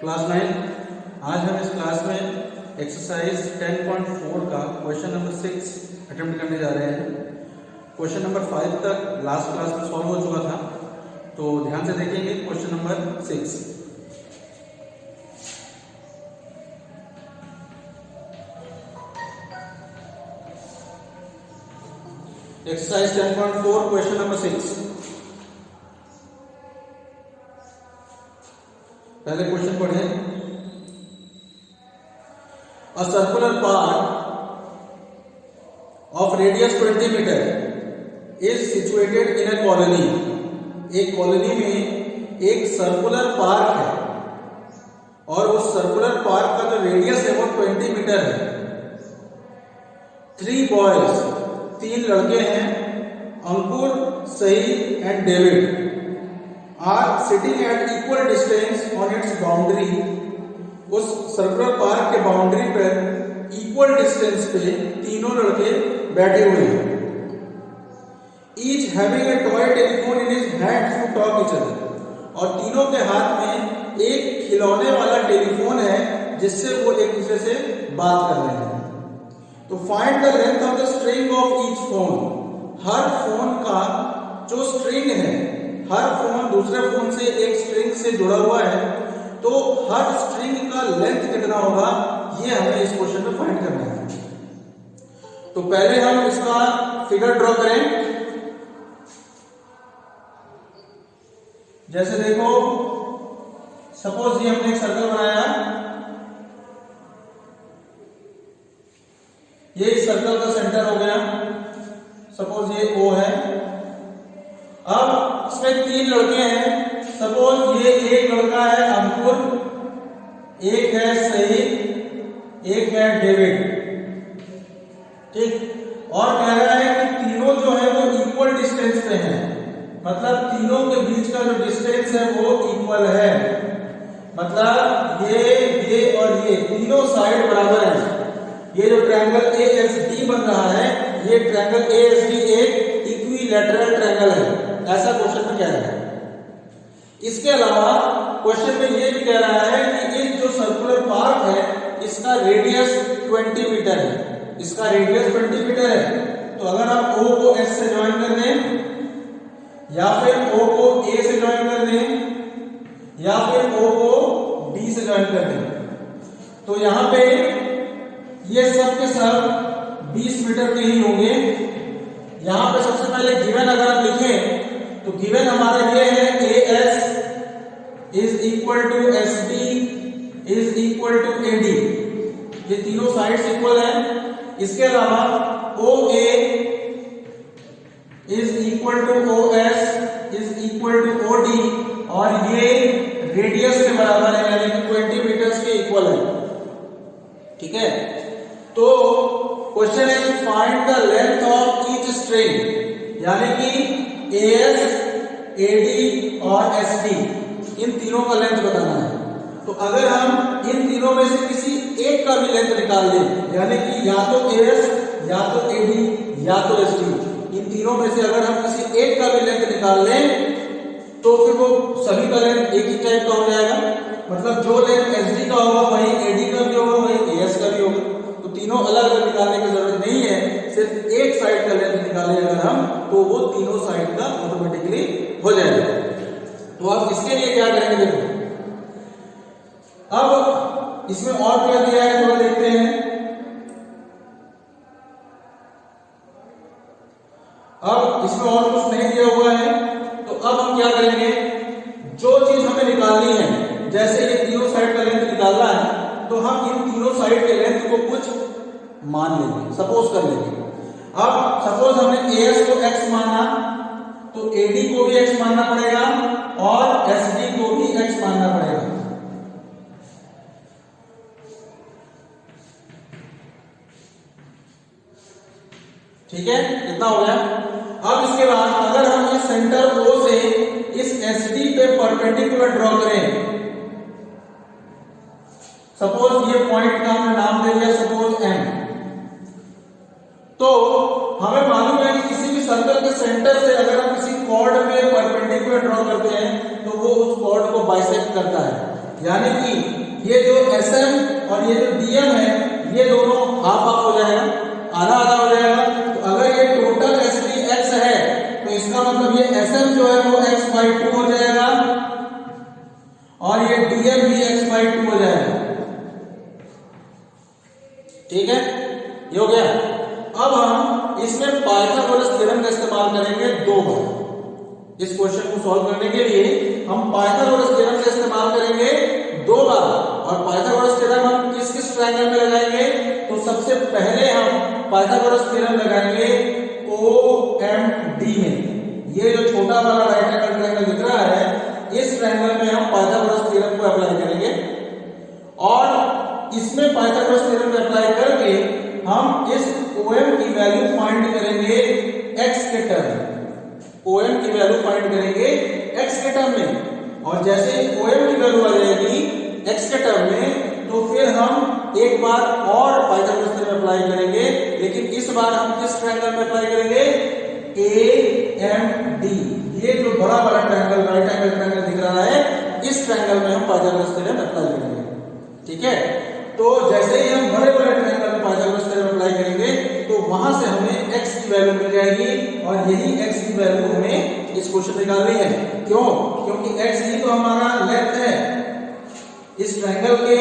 Class 9। आज हम इस क्लास में एक्सरसाइज 10.4 का क्वेश्चन नंबर 6 अटेम्प्ट करने जा रहे हैं। क्वेश्चन नंबर 5 तक लास्ट क्लास में सॉल्व हो चुका था, तो ध्यान से देखेंगे question number 6। Exercise 10.4 question number 6। पहले क्वेश्चन पढ़ें। A circular part of radius 20 meter is situated in a colony। एक कॉलोनी में एक सर्कुलर पार्क है और उस सर्कुलर पार्क का जो रेडियस है वो 20 मीटर है। 3 बॉयज, 3 लड़के हैं, Ankur, Sai and David, are sitting at equal distance on its boundary. उस सर्कुलर पार्क के बाउंड्री पर इक्वल डिस्टेंस पे तीनों लड़के बैठे हुए हैं। Each having a toy telephone in his hand to talk each other. और तीनों के हाथ में एक खिलौने वाला टेलीफोन है जिससे वो एक दूसरे से बात कर रहे हैं। तो find the length of the string of each phone. Her phone का जो स्ट्रिंग है, हर फोन दूसरे फोन से एक स्ट्रिंग से जुड़ा हुआ है, तो हर स्ट्रिंग का लेंथ कितना होगा ये हमें इस क्वेश्चन में फाइंड करना है। तो पहले हम इसका फिगर ड्रॉ करें। जैसे देखो, सपोज ये हमने एक सर्कल बनाया, ये इस सर्कल का सेंटर हो गया। सपोज ये O है। अब इसमें 3 लड़के हैं। सपोज ये एक लड़का है अंकुर, एक है सई, एक है डेविड, ठीक। और कह रहा है कि तीनों जो है वो इक्वल डिस्टेंस पे हैं, मतलब तीनों के बीच का जो डिस्टेंस है वो इक्वल है। मतलब ये और ये तीनों साइड बराबर है। ये जो ट्रायंगल ASD बन रहा है, ये ट्रायंगल ASD एक इक्विलैटरल ट्रायंगल है, ऐसा क्वेश्चन में कह रहा है। इसके अलावा क्वेश्चन में ये भी कह रहा है कि इस जो सर्कुलर पार्क है इसका रेडियस 20 मीटर है। इसका रेडियस 20 मीटर है। तो अगर आप O को S से ज्वाइन कर दें, या फिर O को A से ज्वाइन कर दें, या फिर O को D से ज्वाइन कर दें, तो यहां पे ये सब के सब 20 मीटर के ही होंगे। यहां पे सबसे पहले गिवन अगर हम लिखें तो गिवन हमारा ये है AS is equal to SD is equal to AD। ये तीनों साइड्स इक्वल है। इसके अलावा OA is equal to OS is equal to OD, और ये रेडियस के बराबर है, यानी कि 20 मीटर्स के इक्वल है, ठीक है। तो क्वेश्चन है कि find the length of each string, यानी कि AS, AD और SD, इन तीनों का लेंथ बताना है। तो अगर हम इन तीनों में से किसी एक का भी लेंथ निकाल लें, यानी कि या तो AS, या तो AD, या तो SD, इन तीनों में से अगर हम किसी एक का भी लेंथ निकाल लें तो फिर वो सभी का लेंथ एक ही टाइप का हो जाएगा। मतलब जो लेंथ SD का होगा वही AD का भी होगा, वही AS का भी होगा। तो तीनों अलग अलग निकालने की जरूरत नहीं है, सिर्फ एक साइड का लेंथ निकालें अगर हम, तो वो तीनों साइड का ऑटोमेटिकली हो जाएगा। तो आप इसके लिए क्या करेंगे, देखो अब इसमें और क्या दिया है थोड़ा देखते हैं। अब इसमें और कुछ नहीं दिया हुआ है, तो अब हम क्या करेंगे, जो चीज हमें निकालनी है, जैसे ये तीनों साइड का लेंथ निकालना है, तो हम इन तीनों साइड के लेंथ को कुछ मान लेंगे, सपोज कर लेंगे। अब सपोज हमने AS को x माना, तो AD को भी x मानना पड़ेगा और SD को भी x मानना पड़ेगा। ठीक है, कितना हो गया। अब इसके बाद अगर हम इस सेंटर O से इस SD पे परपेंडिकुलर ड्रॉ करें, सपोज ये पॉइंट का हमने नाम दे दिया सपोज M, तो हमें मालूम है कि किसी भी सर्कल के सेंटर से अगर हम किसी कॉर्ड पे परपेंडिकुलर ड्रॉ करते हैं तो वो उस कॉर्ड को बाइसेक्ट करता है। यानी कि ये जो SM और ये जो DM है ये दोनों हाफ हाफ हो जाएगा, आधा आधा हो जाएगा। तो अगर ये टोटल SP x है तो इसका मतलब ये SM जो है वो x/2 हो जाएगा और ये DM भी x/2 हो जाएगा। ठीक है, ये हो गया। अब हम इसमें पाइथागोरस थ्योरम का इस्तेमाल करेंगे 2 बार। इस क्वेश्चन को सॉल्व करने के लिए हम पाइथागोरस थ्योरम का इस्तेमाल करेंगे 2 बार। और पाइथागोरस थ्योरम हम किस किस ट्रायंगल में लगाएंगे? तो सबसे पहले हम पाइथागोरस थ्योरम लगाएंगे OMD में। ये जो छोटा वाला राइट एंगल ट्रायंगल दिख रहा है, इस ट्रायंगल में हम पाइथागोरस थ्योरम को अप्लाई करेंगे और इसमें पाइथागोरस थ्योरम को अप्लाई करके हम इस OM की वैल्यू फाइंड करेंगे x के टर्म में। OM की वैल्यू फाइंड करेंगे x के टर्म में और जैसे OM की वैल्यू आ जाएगी x के टर्म में तो फिर हम एक बार और पाइथागोरस थ्योरम अप्लाई करेंगे, लेकिन इस बार हम किस ट्रायंगल में अप्लाई करेंगे? AMD। ये जो बड़ा वाला ट्रायंगल राइट एंगल ट्रायंगल दिख रहा है, इस ट्रायंगल में हम पाइथागोरस थ्योरम अप्लाई करेंगे। ठीक है, तो जैसे ही हम बड़े बड़े ट्रायंगल में पाइथागोरस थ्योरम अप्लाई करेंगे तो वहां से हमें x की वैल्यू मिल जाएगी और यही x की वैल्यू हमें इस क्वेश्चन में निकालनी है। क्यों? क्योंकि x ही तो हमारा लेंथ है। इस ट्रायंगल के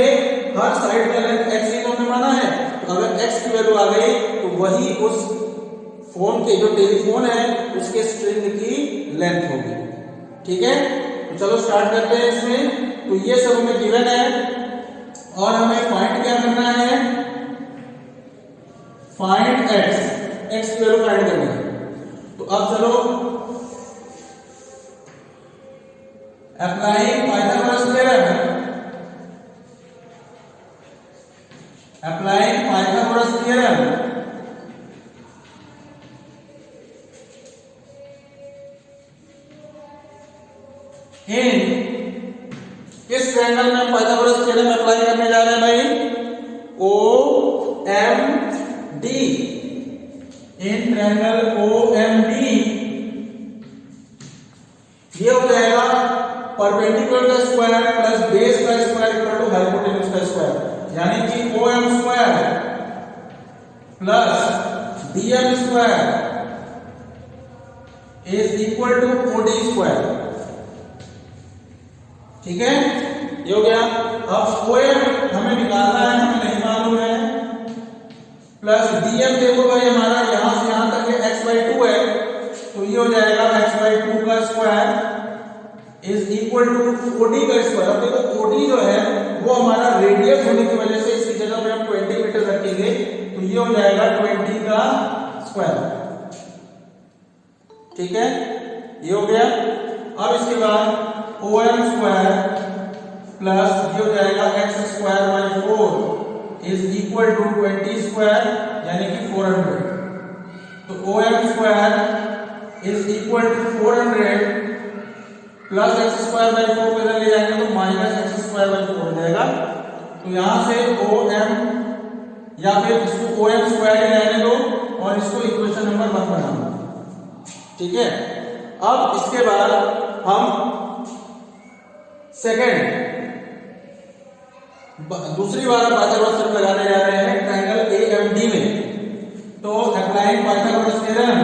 हर साइड का लेंथ x ही तो हमने माना है। तो अगर x की वैल्यू आ गई तो वही उस फोन के जो टेलीफोन है उसके स्ट्रिंग की लेंथ होगी। ठीक है, तो चलो स्टार्ट करते हैं इसमें। तो ये सब हमें गिवन है और हमें फाइंड क्या करना है? फाइंड x की वैल्यू फाइंड करनी है। तो अब चलो applying Pythagoras theorem, applying Pythagoras theorem इन किस ट्रायंगल में हम पाइथागोरस थ्योरम अप्लाई करने जा रहे हैं भाई? OMD। इन ट्रायंगल OMD ये हो जाएगा परपेंडिकुलर का स्क्वायर प्लस बेस का स्क्वायर इक्वल टू हाइपोटेन्यूज का स्क्वायर, यानी कि OM square plus DM square is equal to OD square. ठीक है, ये हो गया। अब OM हमें निकालना है, हमें नहीं मालूम है, प्लस DM देखो भाई हमारा यहां से यहां तक x/2 है तो ये हो जाएगा x/2 का square is equal to OD का स्क्वायर। अब देखो OD जो है वो हमारा रेडियस होने की वजह से इसकी जगह पे हम 20 मीटर रखेंगे तो ये हो जाएगा 20 का स्क्वायर। ठीक है, ये हो गया। अब इसके बाद OM स्क्वायर प्लस ये हो जाएगा x² / 4 is equal to 20 square यानी कि 400। तो OM square is equal to 400 plus x² / 4 को इधर ले जाएंगे तो माइनस x² / 4 हो जाएगा। तो यहां से OM या फिर इसको OM स्क्वायर ही रहने दो और इसको इक्वेशन नंबर 1 बना दो। ठीक है, अब इसके बाद हम सेकंड दूसरी बार पाइथागोरस थ्योरम लगाने जा रहे हैं ट्रायंगल AMD में। तो applying Pythagoras theorem,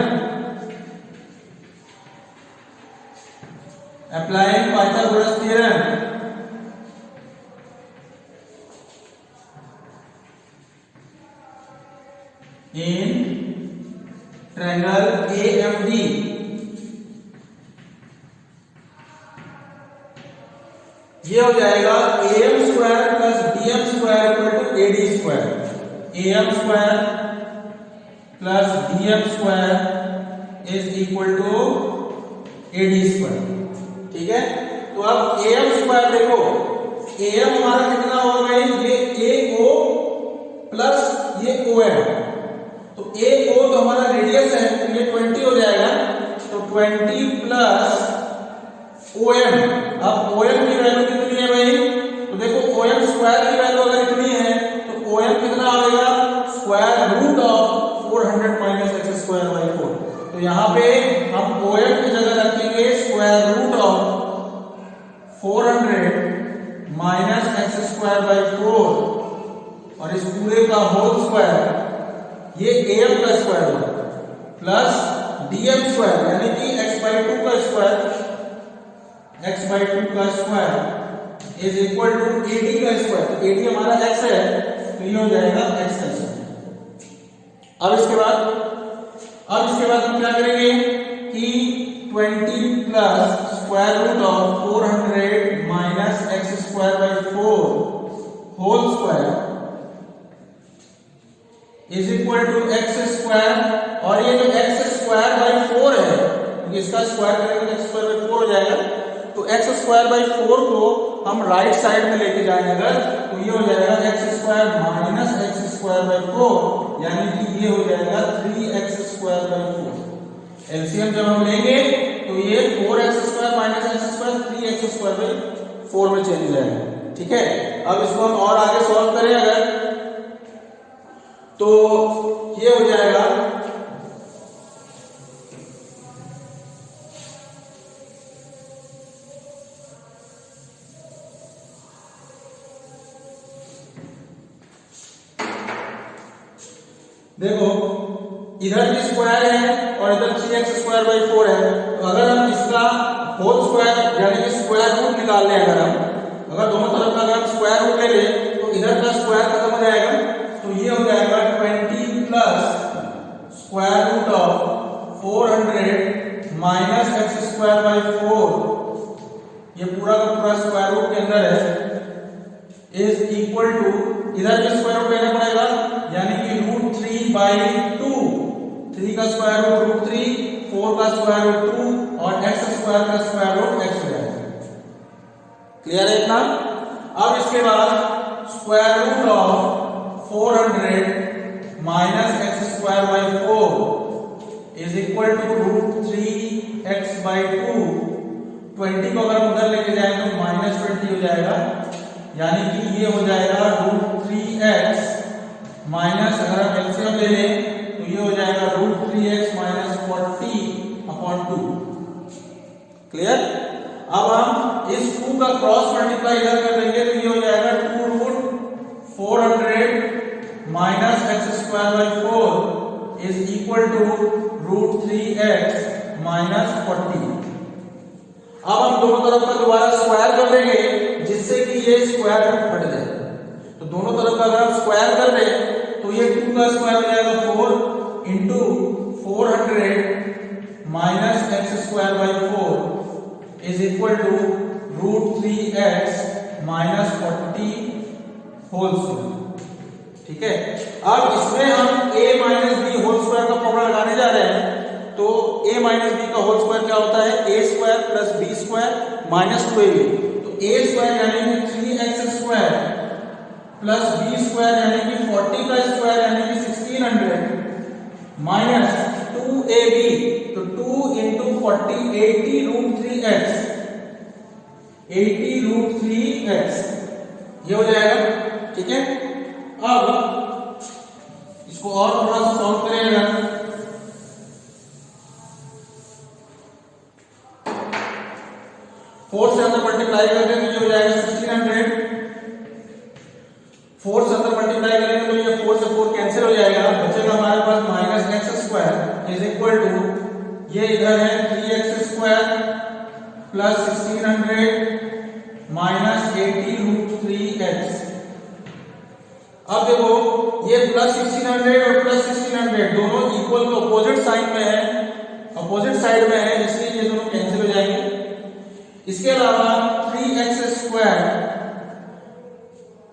applying Pythagoras theorem in triangle AMD ये हो जाएगा AM square plus DM square equal to AD square. AM square plus DM square is equal to AD square. ठीक है, तो अब AM स्क्वायर देखो, AM हमारा कितना होगा भाई? ये AO प्लस ये OM। तो AO तो हमारा रेडियस है तो ये 20 हो जाएगा। तो 20 प्लस OM। अब OM की वैल्यू कितनी है भाई? तो देखो OM स्क्वायर की वैल्यू अगर इतनी है तो OM कितना आएगा? Square root of 400 minus x² / 4। तो यहां पे हम OM की जगह रखेंगे square root of 400 minus plus dm square यानी कि x बाई 2 का स्क्वायर, x बाई 2 का square is equal to ad का स्क्वायर। तो ad हमारा x है तो ये हो जाएगा x का स्क्वायर। अब इसके बाद हम क्या करेंगे कि 20 plus square root of 400 minus x square by 4 whole square is equal to x square. और ये जो एक्स स्क्वायर बाई 4 है तो इसका स्क्वायर करेंगे तो एक्स स्क्वायर बाई 4 हो जाएगा। तो एक्स स्क्वायर बाई 4 को हम राइट साइड में लेके जाएंगे अगर तो ये हो जाएगा x square minus x square by 4 यानी कि ये हो जाएगा 3x स्क्वायर बाई 4। एलसीएम जब हम लेंगे तो ये 4x square minus x square 3x square by 4 में चेंज हो जाएगा। ठीक है, अब इसको हम और आगे सॉल्व करें अगर तो ये हो जाएगा देखो इधर भी स्क्वायर है और इधर 3x स्क्वायर बाई 4 है। तो अगर हम इसका होल स्क्वायर यानी कि स्क्वायर रूट निकाल लें अगर दोनों तरफ का अगर स्क्वायर रूट ले लें तो इधर का स्क्वायर खत्म हो जाएगा। तो ये हो जाएगा 20 plus square root of 400 minus x square by 4 ये पूरा का पूरा स्क्वायर रूट के अंदर है इज इक्वल टू इधर भी स्क्वायर रूट लेना पड़ेगा यानी कि रूट 3 बाई 2। 3 का स्क्वायर रूट 3, 4 का स्क्वायर रूट 2 और x स्क्वायर का स्क्वायर रूट x हो जाएगा। क्लियर है इतना? अब इसके बाद square root of 400 minus x square by 4 is equal to root 3x by 2। 20 को अगर उधर लेके जाए तो माइनस 20 हो जाएगा यानी कि ये हो जाएगा रूट 3x माइनस अगर हम एलसीएम ले लें तो ये हो जाएगा रूट 3x माइनस 40/2। क्लियर? अब हम इस 2 का क्रॉस मल्टीप्लाई इधर कर देंगे तो ये हो जाएगा 2 root 400 minus x square by 4 is equal to root 3x minus 40। अब हम दोनों तरफ का दोबारा स्क्वायर कर देंगे जिससे कि ये स्क्वायर रूट हट जाए। तो दोनों तरफ का अगर हम स्क्वायर कर दें तो ये 2 का स्क्वायर हो जाएगा 4 into 400 minus x square by 4 is equal to root 3x minus 40 whole square. ठीक है, अब इसमें हम a minus b whole square का फॉर्मूला लगाने जा रहे हैं। तो a माइनस बी का होल स्क्वायर क्या होता है? a square plus b square minus 2ab। तो a स्क्वायर यानी कि 3x square plus b square यानी कि 40 का स्क्वायर यानी कि 1600 माइनस 2ab। तो 2 into 40 80 root 3x 80 root 3x ये हो जाएगा। ठीक है, अब इसको और थोड़ा सा सॉल्व करेंगे। 4 से अंदर मल्टीप्लाई कर देंगे तो ये हो जाएगा 1600। 4 से अंदर मल्टीप्लाई करेंगे तो ये 4 से 4 कैंसिल हो जाएगा, बचेगा हमारे पास minus x square is equal to ये इधर है 3x square plus 1600 minus 80 root 3x। अब देखो ये प्लस 1600 और प्लस 1600 दोनों इक्वल अपोजिट साइन में है, अपोजिट साइड में है, इसलिए ये दोनों कैंसिल हो जाएंगे। इसके अलावा 3x स्क्वायर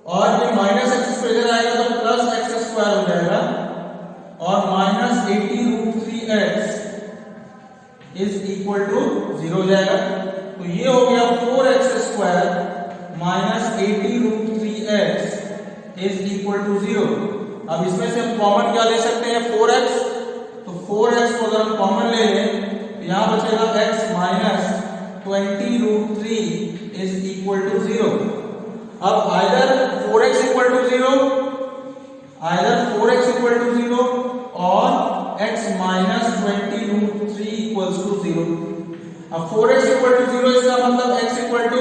और ये माइनस एक्स स्क्वायर इधर आएगा तो प्लस एक्स स्क्वायर हो जाएगा और minus 80 root 3x is equal to 0 हो जाएगा। तो ये हो गया 4x square minus 80 root 3x is equal to 0। अब इसमें से हम कॉमन क्या ले सकते हैं? 4x। तो 4x को अगर हम कॉमन ले लें तो यहां बचेगा x minus 20 root 3 is equal to 0। अब आइदर 4x इक्वल टू 0 और x minus 20 root 3 equals to 0। अब 4x इक्वल टू 0 इसका मतलब x इक्वल टू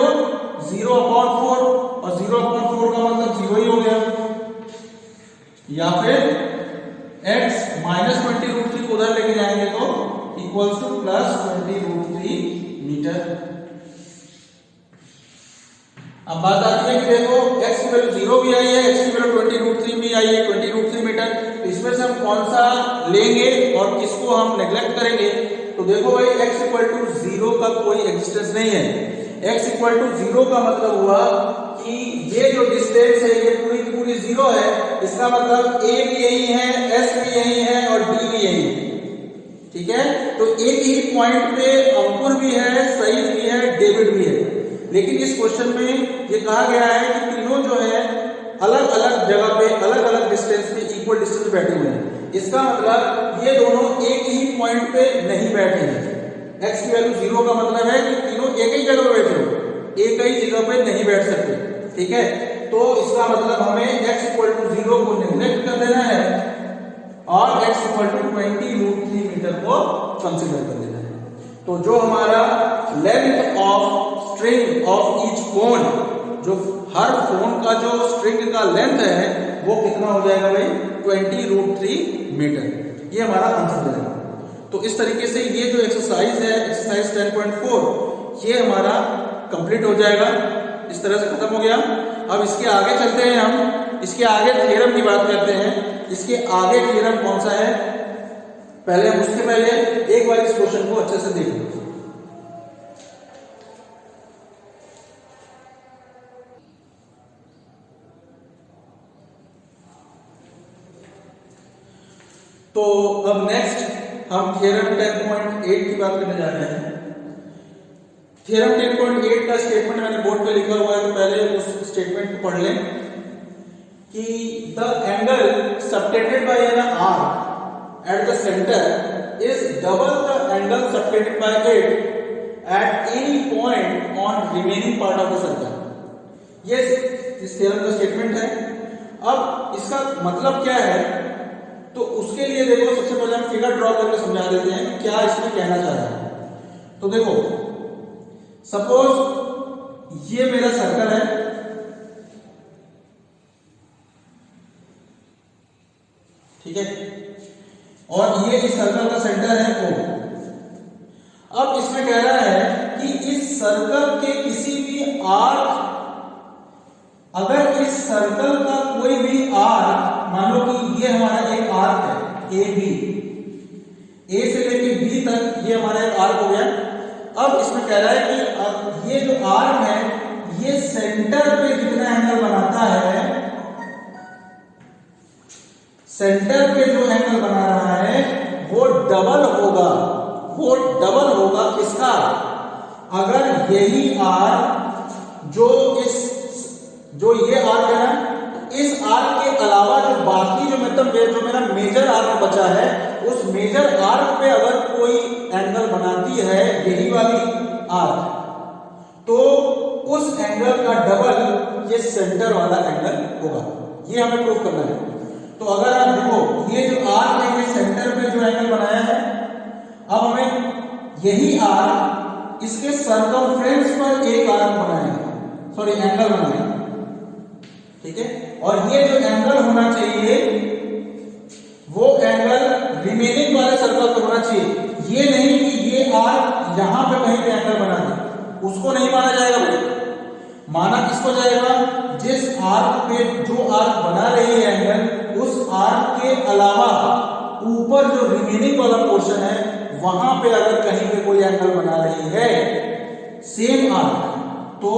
0/4 और 0/4 का मतलब 0 ही हो गया, या फिर x माइनस 20 रूट 3 को उधर लेके जाएंगे इक्वल्स टू प्लस 20√3 मीटर। अब बात आती है कि देखो x की वैल्यू 0 भी आई है, x की वैल्यू 20√3 भी आई है, 20√3 मीटर। इसमें से हम कौन सा लेंगे और किसको हम नेग्लेक्ट करेंगे? तो देखो भाई x इक्वल टू 0 का कोई एग्जिस्टेंस नहीं है। x इक्वल टू 0 का मतलब हुआ कि ये जो डिस्टेंस है ये पूरी की पूरी 0 है। इसका मतलब a भी यही है, s भी यही है और d भी यही है। ठीक है, तो एक ही पॉइंट पे अंकुर भी है, सईद भी है, डेविड भी है। लेकिन इस क्वेश्चन में ये कहा गया है कि तीनों जो है अलग अलग जगह पे अलग अलग डिस्टेंस पे इक्वल डिस्टेंस बैठे हुए हैं। इसका मतलब ये दोनों एक ही पॉइंट पे नहीं बैठे हैं। x की वैल्यू 0 का मतलब है कि तीनों एक ही जगह पे बैठे हो, एक ही जगह पे नहीं बैठ सकते। ठीक है, तो इसका मतलब हमें x इक्वल टू 0 को नेग्लेक्ट कर देना है और x इक्वल टू 20√3 मीटर को कंसीडर कर देना है। तो जो हमारा length of string of each cone, जो हर कोन का जो स्ट्रिंग का लेंथ है वो कितना हो जाएगा भाई? 20√3 मीटर। ये हमारा आंसर जाएगा। तो इस तरीके से ये जो एक्सरसाइज है, एक्सरसाइज 10.4, ये हमारा कंप्लीट हो जाएगा। इस तरह से खत्म हो गया। अब इसके आगे चलते हैं, हम इसके आगे थ्योरम की बात करते हैं। इसके आगे थ्योरम कौन सा है? पहले हम उसके पहले एक बार इस क्वेश्चन को अच्छे से देख लो। तो अब नेक्स्ट हम थ्योरम 10.8 की बात करने जा रहे हैं। थ्योरम 10.8 का स्टेटमेंट मैंने बोर्ड पे लिखा हुआ है, तो पहले उस स्टेटमेंट को पढ़ लें कि the angle subtended bye an arc at the centre is double the angle subtended bye it at any point on remaining part of the circle. ये इस थ्योरम का स्टेटमेंट है। अब इसका मतलब क्या है, तो उसके लिए देखो सबसे पहले हम फिगर ड्रॉ करके समझा देते हैं कि क्या इसमें कहना चाह रहा है। तो देखो सपोज ये मेरा सर्कल है, ठीक है, और ये इस सर्कल का सेंटर है O। अब इसमें कह रहा है कि इस सर्कल के किसी भी आर्क, अगर इस सर्कल का कोई भी आर्क, मान लो कि ये हमारा एक आर्क है ए बी, ए से लेके बी तक ये हमारा एक आर्क हो गया। अब इसमें कह रहा है कि अब ये जो आर्क है ये सेंटर पे जितना एंगल बनाता है, सेंटर पे जो एंगल बना रहा है वो डबल होगा, वो डबल होगा किसका? अगर यही आर्क जो ये आर्क है ना, इस आर्क के अलावा जो बाकी जो मतलब जो मेरा मेजर आर्क बचा है, उस मेजर आर्क पे अगर कोई एंगल बनाती है यही वाली आर्क, तो उस एंगल का डबल ये सेंटर वाला एंगल होगा। ये हमें प्रूव करना है। तो अगर आप देखो ये जो आर्क है ये सेंटर पे जो एंगल बनाया है, अब हमें यही आर्क इसके सर्कमफ्रेंस पर एक आर्क बनाएगा, सॉरी एंगल बनाएगा, ठीक है। और ये जो एंगल होना चाहिए वो एंगल रिमेनिंग वाले सर्कल पे होना चाहिए। ये नहीं कि ये आर्क यहां पे कहीं पे एंगल बना दे, उसको नहीं माना जाएगा भाई। माना किसको जाएगा? जिस आर्क पे जो आर्क बना रही है एंगल, उस आर्क के अलावा ऊपर जो रिमेनिंग वाला पोर्शन है वहां पे अगर कहीं पे कोई एंगल बना रही है सेम आर्क, तो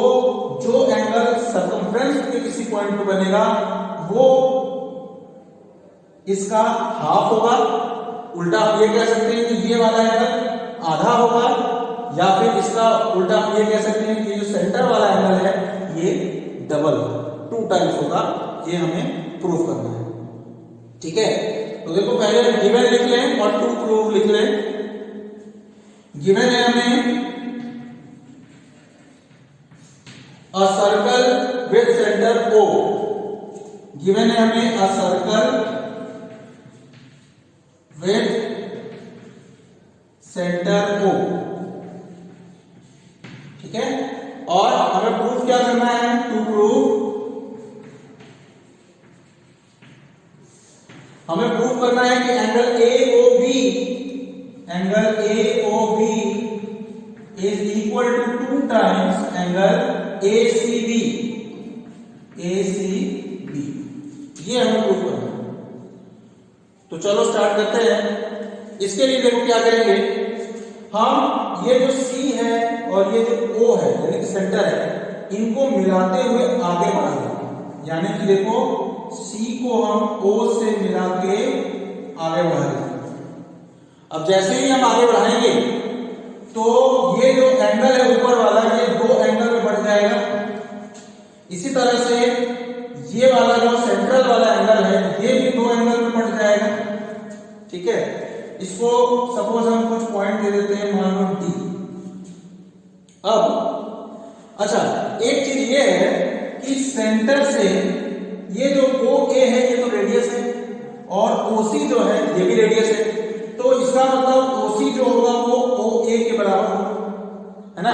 जो एंगल सर्कमफ्रेंस के किसी पॉइंट पे बनेगा वो इसका हाफ होगा। उल्टा हम ये कह सकते हैं कि ये वाला एंगल आधा होगा, या फिर इसका उल्टा हम ये कह सकते हैं कि जो सेंटर वाला एंगल है ये डबल 2 टाइम्स होगा। ये हमें प्रूफ करना है, ठीक है। तो देखो पहले गिवन लिख लें और टू प्रूफ लिख लें। गिवन है हमें a circle with center O, given है हमें a circle with center O, ठीक है। और हमें प्रूफ क्या करना है? टू प्रूफ हमें प्रूफ करना है कि एंगल AOB इसके लिए देखो क्या करेंगे, हम ये जो C है और ये जो O है यानी कि सेंटर है, इनको मिलाते हुए आगे बढ़ाएंगे। यानी कि देखो C को हम O से मिला के आगे बढ़ाएंगे। अब जैसे ही हम आगे बढ़ाएंगे तो ये जो एंगल है ऊपर वाला, ये 2 एंगल में बढ़ जाएगा। इसी तरह से ये वाला जो सेंट्रल वाला एंगल है, ये भी 2 एंगल में बढ़ जाएगा। ठीक है, इसको सपोज हम कुछ पॉइंट दे देते हैं, मान लो D। अब अच्छा, एक चीज ये है कि सेंटर से ये जो OA है ये तो रेडियस है, और OC जो है ये भी रेडियस है। तो इसका मतलब OC जो होगा वो OA के बराबर होगा, है ना।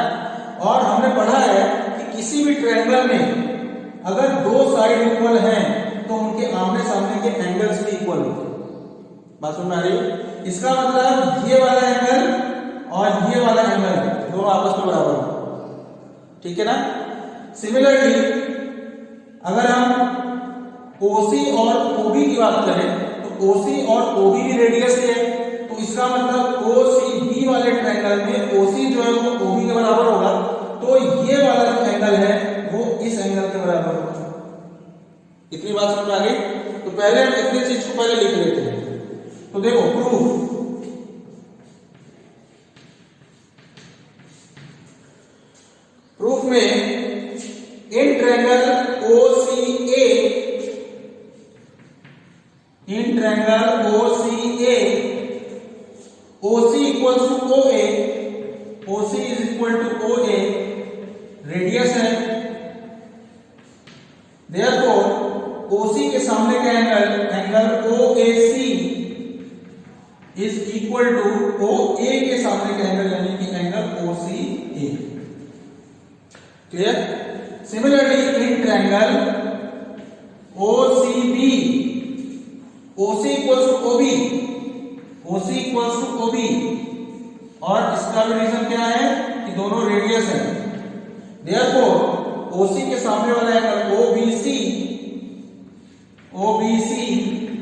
और हमने पढ़ा है कि किसी भी ट्रायंगल में अगर 2 साइड इक्वल हैं तो उनके आमने सामने के एंगल्स भी इक्वल होते हैं। बात समझ में आ रही है? इसका मतलब ये वाला एंगल और ये वाला एंगल दोनों आपस में बराबर हो। ठीक है ना। सिमिलरली अगर हम OC और OB की बात करें तो OC और OB भी रेडियस है, तो इसका मतलब OCB वाले ट्रायंगल में OC जो है वो OB के बराबर होगा, तो ये वाला जो एंगल है वो इस एंगल के बराबर होगा। इतनी बात समझ में आ गई? तो पहले हम इतनी चीज को पहले लिख लेते हैं। तो देखो प्रूफ में in triangle OCA, in triangle OCA OC equal to OA, OC is equal to OA, radius है। देयरफॉर OC के सामने का angle OAC is equal to OA के सामने का एंगल यानी कि angle OCA। Clear? Similarly in triangle OCB, OC equal to OB, OC equals to OB, और इसका भी रीजन क्या है कि दोनों रेडियस है। देयरफॉर OC के सामने वाला angle OBC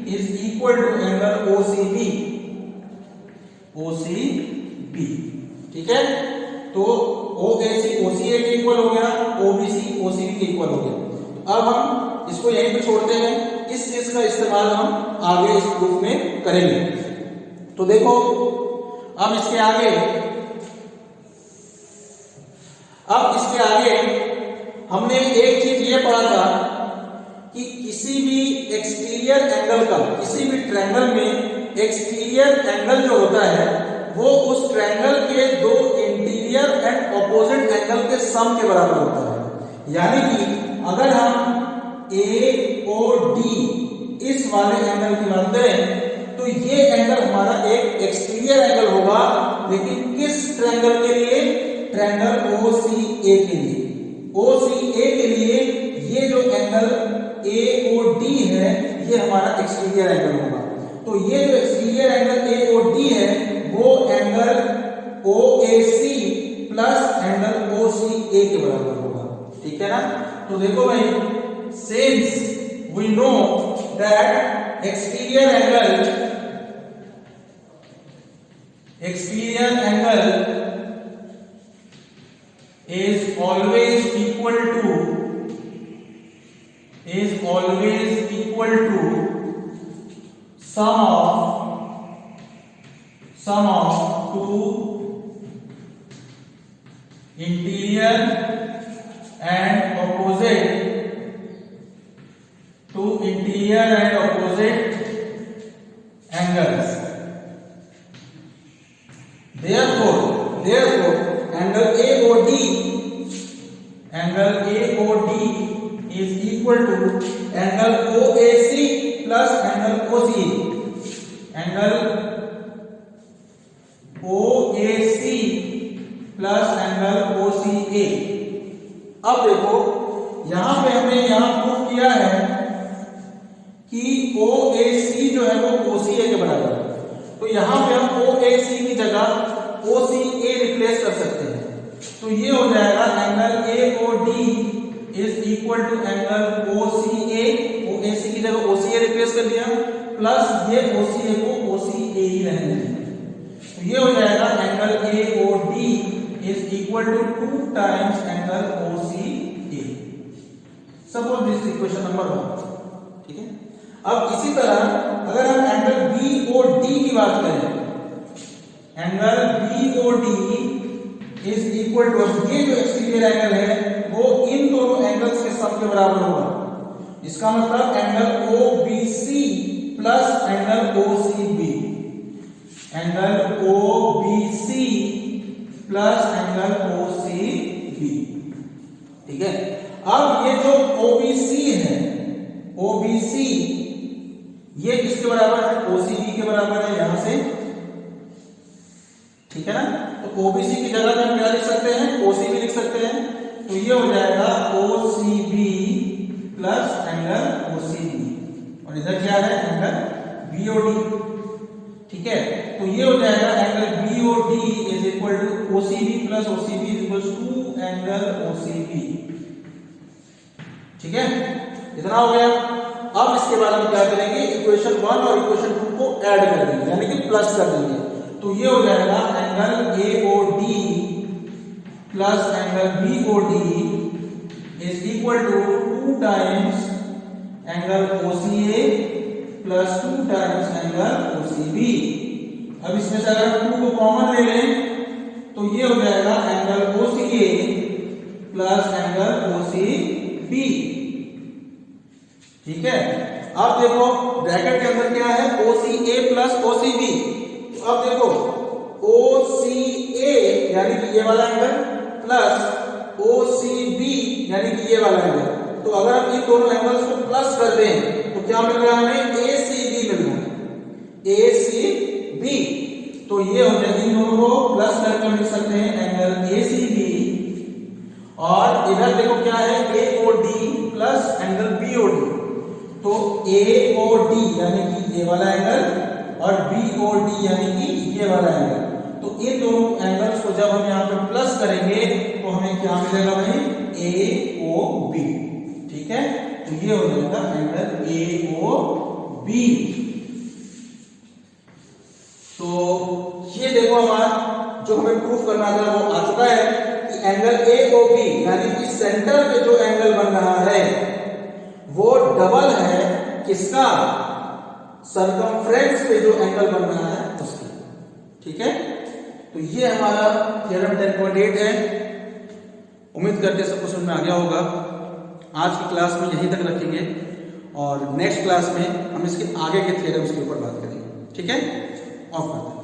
is equal to angle OCB। ठीक है, तो OAC OCA के इक्वल हो गया, OBC OCB के इक्वल हो गया। अब हम इसको यहीं पे छोड़ते हैं, इस चीज का इस्तेमाल हम आगे इस प्रूफ में करेंगे। तो देखो अब इसके आगे हमने एक चीज ये पढ़ा था कि किसी भी एक्सटीरियर एंगल का, किसी भी ट्रायंगल में एक्सटीरियर एंगल जो होता है वो उस ट्रायंगल के 2 इंटीरियर एंड ऑपोजिट एंगल के सम के बराबर होता है। यानी कि अगर हम AOD इस वाले एंगल की बात करें तो ये एंगल हमारा एक एक्सटीरियर एंगल होगा, लेकिन किस ट्रायंगल के लिए? ट्रायंगल OCA के लिए। OCA के लिए ये जो एंगल AOD है ये हमारा एक्सटीरियर एंगल होगा। तो ये जो एक्सटीरियर एंगल AOD है वो angle OAC plus angle OCA के बराबर होगा। ठीक है ना। तो देखो भाई, since we know that exterior angle is always equal to sum of 2 interior and opposite angles. Therefore angle AOD is equal to angle OAC plus angle OCA. Angle OAC plus angle OCA. अब देखो यहां पे हमने prove किया है कि OAC जो है वो OCA के बराबर है, तो यहां पे हम OAC की जगह OCA रिप्लेस कर सकते हैं। तो ये हो जाएगा angle AOD is equal to angle OCA, OAC की जगह OCA रिप्लेस कर दिया, प्लस ये OCA को OCA ही रहने दिया। तो ये हो जाएगा angle AOD is equal to 2 times angle OCA। Suppose this equation number 1। ठीक है, अब इसी तरह अगर हम एंगल BOD की बात करें, angle BOD is equal to, ये जो एक्सटीरियर एंगल है वो इन दोनों एंगल्स के सम के बराबर होगा। इसका मतलब angle OBC plus angle OCB, angle OBC plus angle OCB। ठीक है, अब ये जो OBC है, OBC ये किसके बराबर है? OCB के बराबर है यहां से। ठीक है ना, तो OBC की जगह पे हम क्या लिख सकते हैं? OCB लिख सकते हैं। तो ये हो जाएगा OCB प्लस एंगल OCB, और इधर क्या है? Angle BOD। ठीक है, तो ये हो जाएगा angle BOD is equal to OCB plus OCB is equal to angle OCB। ठीक है, इतना हो गया। अब इसके बाद हम क्या करेंगे? इक्वेशन 1 और इक्वेशन 2 को ऐड कर देंगे, यानी कि प्लस कर देंगे। तो ये हो जाएगा angle AOD plus angle BOD is equal to 2 times angle OCA plus 2 times angle OCB। अब इसमें से अगर हम 2 को कॉमन ले लें तो ये हो जाएगा angle OCA plus angle OCB। ठीक है, अब देखो ब्रैकेट के अंदर क्या है? OCA plus OCB। तो अब देखो OCA यानी कि ये वाला एंगल प्लस OCB यानी कि ये वाला एंगल। तो अगर हम इन दोनों एंगल्स को प्लस कर दें तो क्या मिल रहा है हमें? ACB मिल रहा है, ACB। तो ये हो जाए, इन दोनों को प्लस करके लिख सकते हैं एंगल ACB, और इधर देखो क्या है? AOD plus angle BOD। तो AOD यानी कि ये वाला एंगल और BOD यानी कि ये वाला एंगल। तो इन दोनों एंगल्स को जब हम यहाँ पे प्लस करेंगे तो हमें क्या मिलेगा भाई? AOB। ठीक है, तो ये हो जाएगा एंगल AOB। तो ये देखो हमारा जो हमें प्रूफ करना था वो आ चुका है कि एंगल AOB यानी कि सेंटर पे जो एंगल बन रहा है वो डबल है किसका? सर्कमफ्रेंस पे जो एंगल बन रहा है उसका। ठीक है, तो ये हमारा थ्योरम 10.8 है। उम्मीद करते सबको समझ में आ गया होगा। आज की क्लास में यहीं तक रखेंगे और नेक्स्ट क्लास में हम इसके आगे के थ्योरम्स के ऊपर बात करेंगे। ठीक है, ऑफ करते हैं।